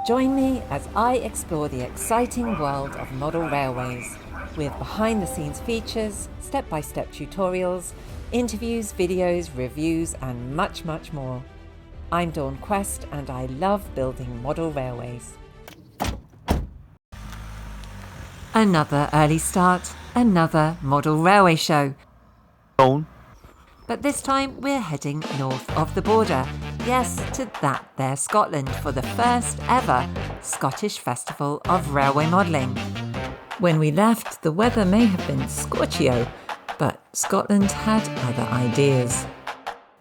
Join me as I explore the exciting world of model railways with behind-the-scenes features, step-by-step tutorials, interviews, videos, reviews and much, much more. I'm Dawn Quest and I love building model railways. Another early start, another model railway show. Dawn. But this time we're heading north of the border. Yes, to that there Scotland for the first ever Scottish Festival of Railway Modelling. When we left, the weather may have been scorchio, but Scotland had other ideas.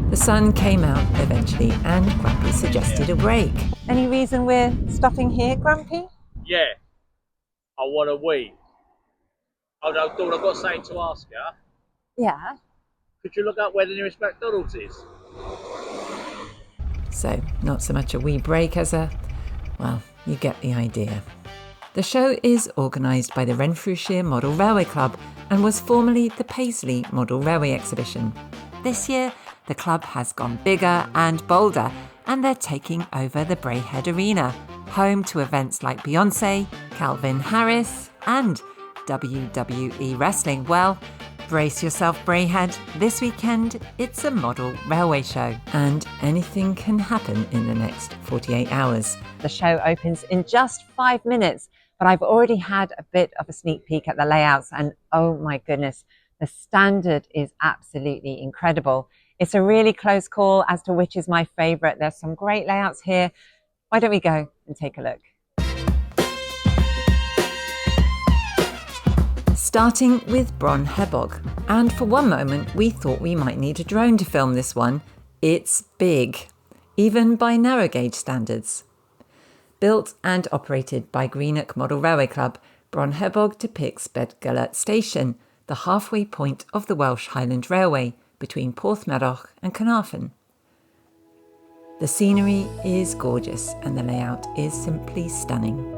The sun came out eventually and Grumpy suggested a break. Any reason we're stopping here, Grumpy? Yeah, I want a wee. Oh no, Dawn, I've got something to ask you. Yeah. Could you look up where the nearest McDonald's is? So, not so much a wee break as well, you get the idea. The show is organised by the Renfrewshire Model Railway Club and was formerly the Paisley Model Railway Exhibition. This year, the club has gone bigger and bolder and they're taking over the Braehead Arena, home to events like Beyoncé, Calvin Harris and WWE Wrestling. Well, brace yourself, Braehead. This weekend, it's a model railway show and anything can happen in the next 48 hours. The show opens in just 5 minutes, but I've already had a bit of a sneak peek at the layouts and oh my goodness, the standard is absolutely incredible. It's a really close call as to which is my favourite. There's some great layouts here. Why don't we go and take a look? Starting with Bron Hebog, and for one moment we thought we might need a drone to film this one. It's big, even by narrow gauge standards. Built and operated by Greenock Model Railway Club, Bron Hebog depicts Bedgullet Station, the halfway point of the Welsh Highland Railway between Porthmadog and Carnarvon. The scenery is gorgeous and the layout is simply stunning.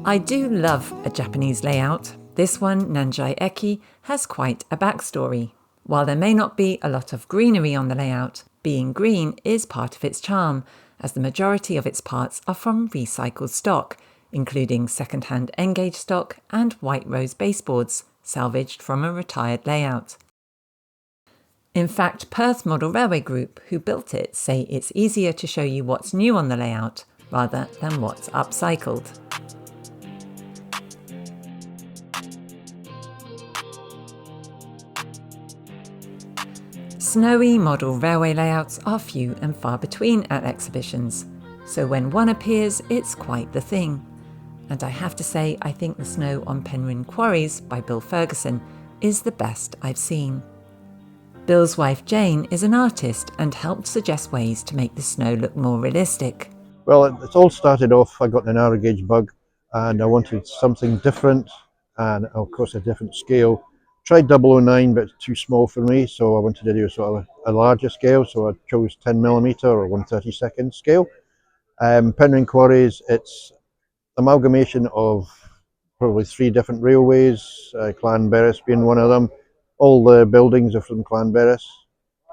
I do love a Japanese layout. This one, Nanjai Eki, has quite a backstory. While there may not be a lot of greenery on the layout, being green is part of its charm, as the majority of its parts are from recycled stock, including second-hand N-gauge stock and white rose baseboards, salvaged from a retired layout. In fact, Perth Model Railway Group, who built it, say it's easier to show you what's new on the layout rather than what's upcycled. Snowy model railway layouts are few and far between at exhibitions, so when one appears, it's quite the thing. And I have to say, I think the snow on Penryhn Quarries by Bill Ferguson is the best I've seen. Bill's wife Jane is an artist and helped suggest ways to make the snow look more realistic. Well, it all started off, I got the narrow gauge bug and I wanted something different and of course a different scale. Tried 009 but too small for me, so I wanted to do sort of a larger scale, so I chose 10mm or 1/32 scale. Penryhn Quarries, it's amalgamation of probably 3 different railways, Clanberis being one of them. All the buildings are from Clanberis,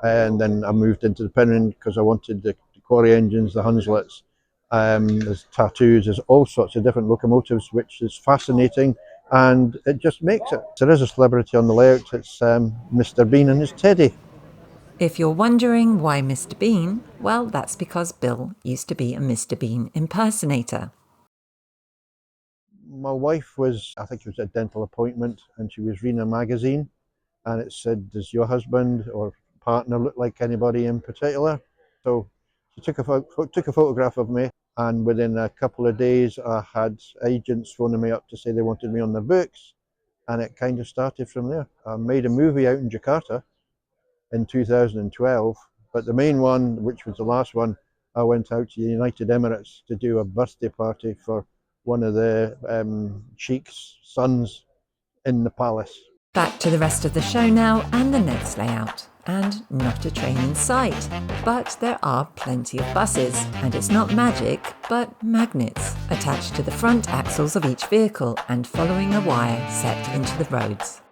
and then I moved into the Penryhn because I wanted the quarry engines, the Hunslets. There's tattoos, there's all sorts of different locomotives, which is fascinating, and it just makes it. There is a celebrity on the layout, it's Mr. Bean and his teddy. If you're wondering why Mr. Bean, well, that's because Bill used to be a Mr. Bean impersonator. My wife was, I think it was a dental appointment, and she was reading a magazine, and it said, does your husband or partner look like anybody in particular? So she took a photograph of me, and within a couple of days I had agents phoning me up to say they wanted me on their books, and it kind of started from there. I made a movie out in Jakarta in 2012, but the main one, which was the last one, I went out to the United Emirates to do a birthday party for one of the Sheik's sons in the palace. Back to the rest of the show now and the next layout. And not a train in sight. But there are plenty of buses, and it's not magic, but magnets attached to the front axles of each vehicle and following a wire set into the roads.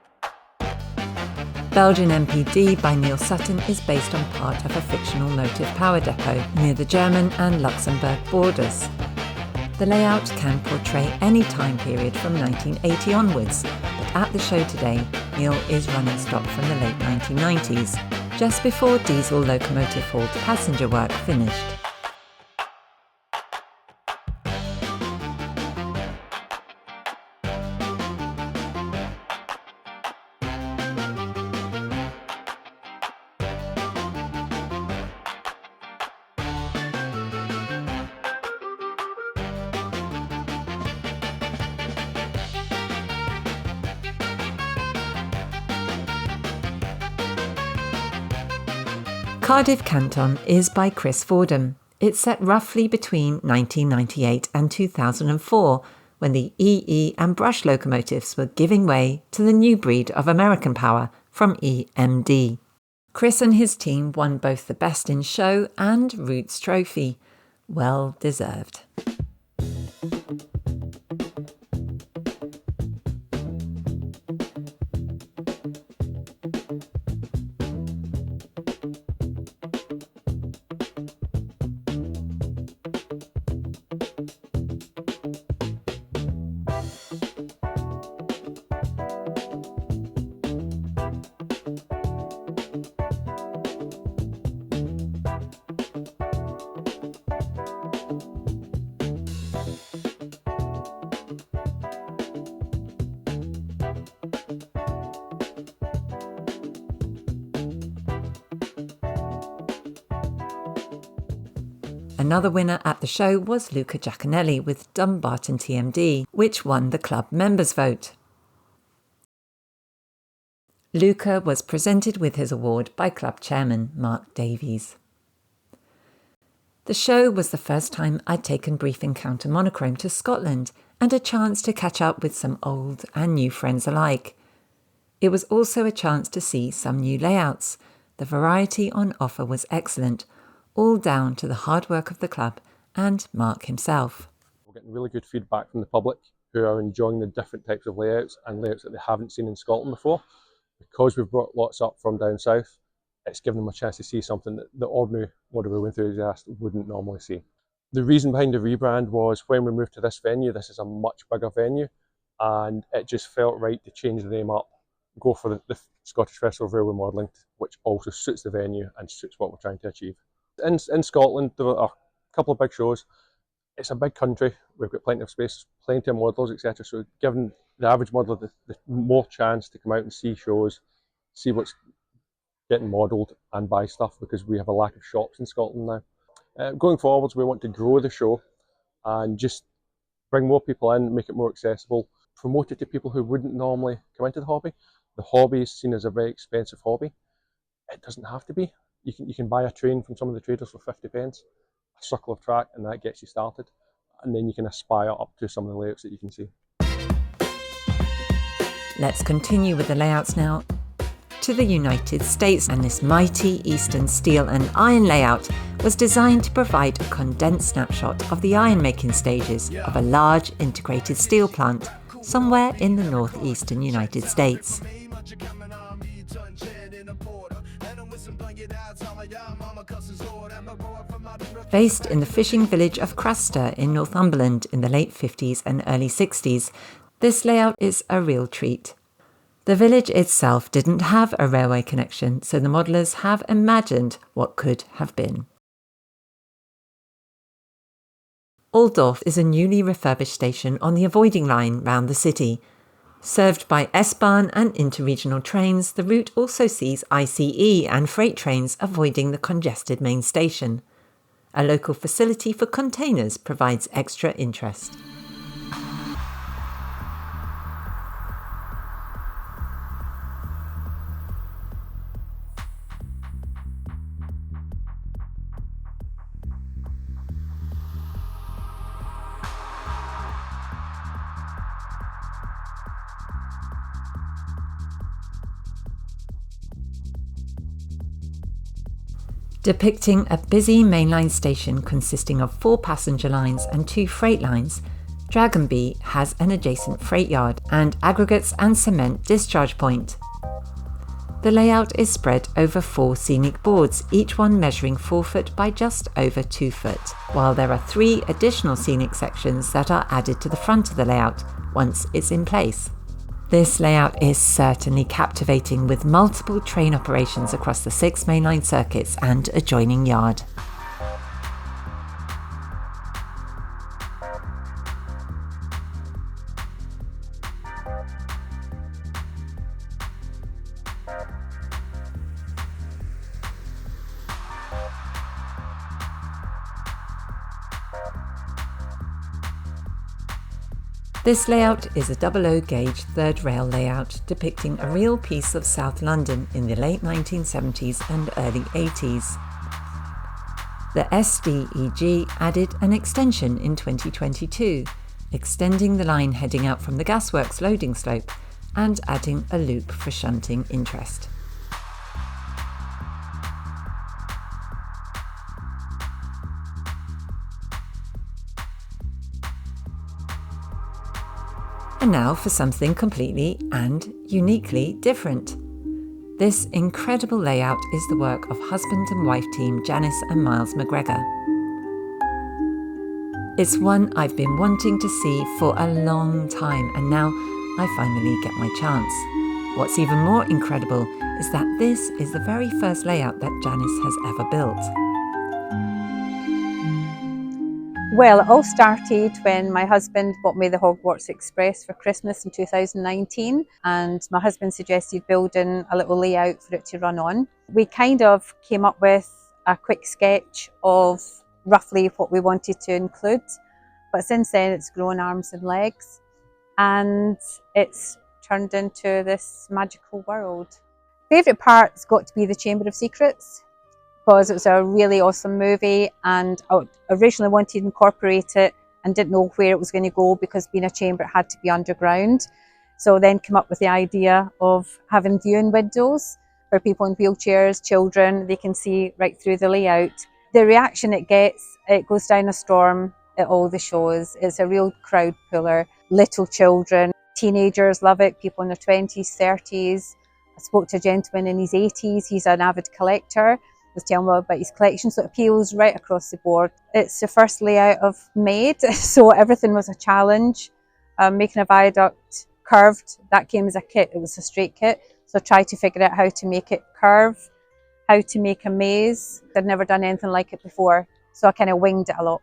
Belgian MPD by Neil Sutton is based on part of a fictional motive power depot near the German and Luxembourg borders. The layout can portray any time period from 1980 onwards, but at the show today, Neil is running stock from the late 1990s, just before diesel locomotive hauled passenger work finished. Cardiff Canton is by Chris Fordham. It's set roughly between 1998 and 2004, when the EE and brush locomotives were giving way to the new breed of American power from EMD. Chris and his team won both the Best in Show and Roots Trophy. Well deserved. Another winner at the show was Luca Giaconelli with Dumbarton TMD, which won the club members' vote. Luca was presented with his award by club chairman Mark Davies. The show was the first time I'd taken Brief Encounter Monochrome to Scotland and a chance to catch up with some old and new friends alike. It was also a chance to see some new layouts. The variety on offer was excellent, all down to the hard work of the club and Mark himself. We're getting really good feedback from the public who are enjoying the different types of layouts and layouts that they haven't seen in Scotland before. Because we've brought lots up from down south, it's given them a chance to see something that the ordinary model railway enthusiast wouldn't normally see. The reason behind the rebrand was when we moved to this venue, this is a much bigger venue, and it just felt right to change the name up, go for the Scottish Festival of Railway Modelling, which also suits the venue and suits what we're trying to achieve. In Scotland, there are a couple of big shows. It's a big country, we've got plenty of space, plenty of models, etc. So giving the average modeller the more chance to come out and see shows, see what's getting modelled and buy stuff, because we have a lack of shops in Scotland now. Going forwards, we want to grow the show and just bring more people in, make it more accessible, promote it to people who wouldn't normally come into the hobby. The hobby is seen as a very expensive hobby. It doesn't have to be. You can buy a train from some of the traders for 50 pence, a circle of track, and that gets you started. And then you can aspire up to some of the layouts that you can see. Let's continue with the layouts now to the United States, and this mighty Eastern steel and iron layout was designed to provide a condensed snapshot of the iron making stages of a large integrated steel plant somewhere in the northeastern United States. Based in the fishing village of Craster in Northumberland in the late 50s and early 60s, this layout is a real treat. The village itself didn't have a railway connection, so the modellers have imagined what could have been. Aldorf is a newly refurbished station on the avoiding line round the city. Served by S-Bahn and interregional trains, the route also sees ICE and freight trains avoiding the congested main station. A local facility for containers provides extra interest. Depicting a busy mainline station consisting of 4 passenger lines and 2 freight lines, Dragonby has an adjacent freight yard and aggregates and cement discharge point. The layout is spread over 4 scenic boards, each one measuring 4 foot by just over 2 foot, while there are 3 additional scenic sections that are added to the front of the layout once it's in place. This layout is certainly captivating, with multiple train operations across the 6 mainline circuits and adjoining yard. This layout is a 00 gauge third rail layout depicting a real piece of South London in the late 1970s and early 80s. The SDEG added an extension in 2022, extending the line heading out from the gasworks loading slope and adding a loop for shunting interest. And now for something completely and uniquely different. This incredible layout is the work of husband and wife team Janice and Miles McGregor. It's one I've been wanting to see for a long time, and now I finally get my chance. What's even more incredible is that this is the very first layout that Janice has ever built. Well, it all started when my husband bought me the Hogwarts Express for Christmas in 2019, and my husband suggested building a little layout for it to run on. We kind of came up with a quick sketch of roughly what we wanted to include, but since then it's grown arms and legs, and it's turned into this magical world. Favourite part's got to be the Chamber of Secrets, because it was a really awesome movie, and I originally wanted to incorporate it and didn't know where it was going to go, because being a chamber it had to be underground. So then came up with the idea of having viewing windows for people in wheelchairs, children, they can see right through the layout. The reaction it gets, it goes down a storm at all the shows. It's a real crowd puller. Little children, teenagers love it, people in their 20s, 30s. I spoke to a gentleman in his 80s, he's an avid collector. Was telling me about his collection, so it appeals right across the board. It's the first layout I've made, so everything was a challenge. Making a viaduct curved, that came as a kit, it was a straight kit, so I tried to figure out how to make it curve, how to make a maze. I'd never done anything like it before, so I kind of winged it a lot.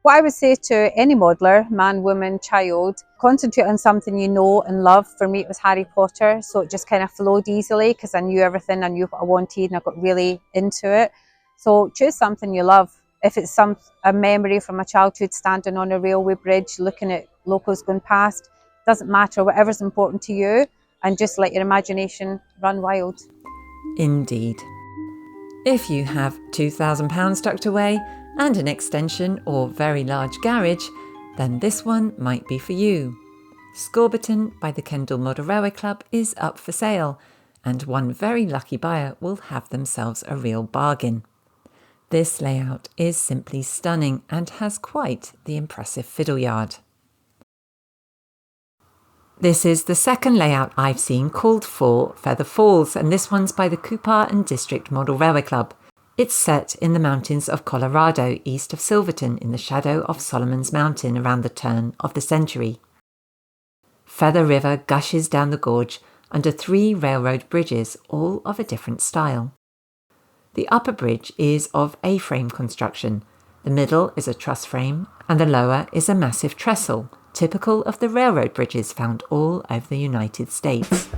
What I would say to any modeller, man, woman, child, concentrate on something you know and love. For me it was Harry Potter, so it just kind of flowed easily because I knew everything, I knew what I wanted, and I got really into it. So choose something you love. If it's a memory from a childhood, standing on a railway bridge, looking at locals going past, doesn't matter, whatever's important to you, and just let your imagination run wild. Indeed. If you have £2,000 tucked away and an extension or very large garage, then this one might be for you. Scorbiton by the Kendal Model Railway Club is up for sale, and one very lucky buyer will have themselves a real bargain. This layout is simply stunning and has quite the impressive fiddle yard. This is the second layout I've seen called for Feather Falls, and this one's by the Coupar and District Model Railway Club. It's set in the mountains of Colorado, east of Silverton, in the shadow of Solomon's Mountain around the turn of the century. Feather River gushes down the gorge under 3 railroad bridges, all of a different style. The upper bridge is of A-frame construction, the middle is a truss frame, and the lower is a massive trestle, typical of the railroad bridges found all over the United States.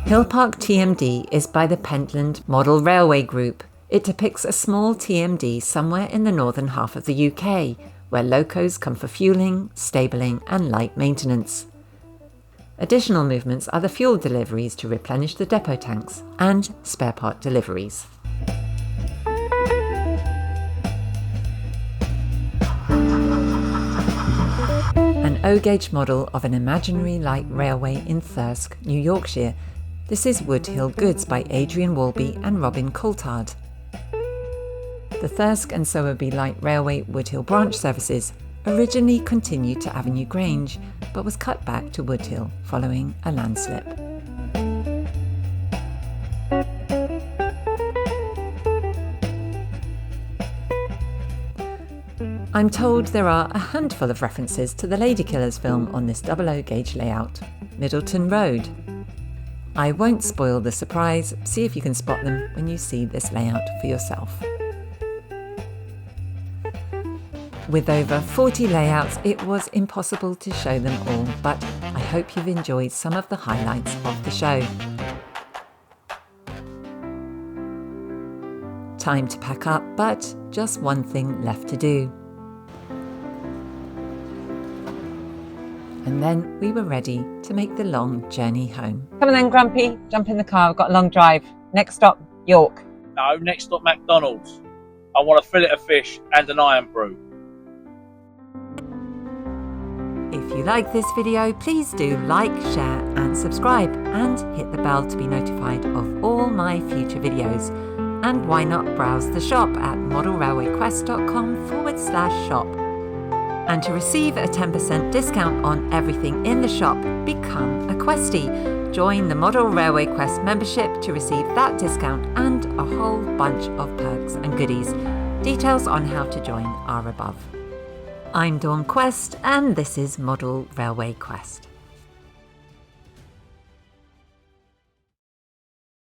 Hill Park TMD is by the Penryhn Model Railway Group. It depicts a small TMD somewhere in the northern half of the UK, where locos come for fuelling, stabling and light maintenance. Additional movements are the fuel deliveries to replenish the depot tanks and spare part deliveries. An O-gauge model of an imaginary light railway in Thirsk, New Yorkshire. This is Woodhill Goods by Adrian Walby and Robin Coulthard. The Thirsk and Sowerby Light Railway Woodhill branch services originally continued to Avenue Grange, but was cut back to Woodhill following a landslip. I'm told there are a handful of references to the Ladykillers film on this double O-gauge layout, Middleton Road. I won't spoil the surprise, see if you can spot them when you see this layout for yourself. With over 40 layouts, it was impossible to show them all, but I hope you've enjoyed some of the highlights of the show. Time to pack up, but just one thing left to do. And then we were ready to make the long journey home. Come on then, Grumpy, jump in the car, we've got a long drive. Next stop, York. No, next stop McDonald's. I want a fillet of fish and an iron brew. If you like this video, please do like, share and subscribe, and hit the bell to be notified of all my future videos. And why not browse the shop at modelrailwayquest.com/shop. And to receive a 10% discount on everything in the shop, become a Questie. Join the Model Railway Quest membership to receive that discount and a whole bunch of perks and goodies. Details on how to join are above. I'm Dawn Quest and this is Model Railway Quest.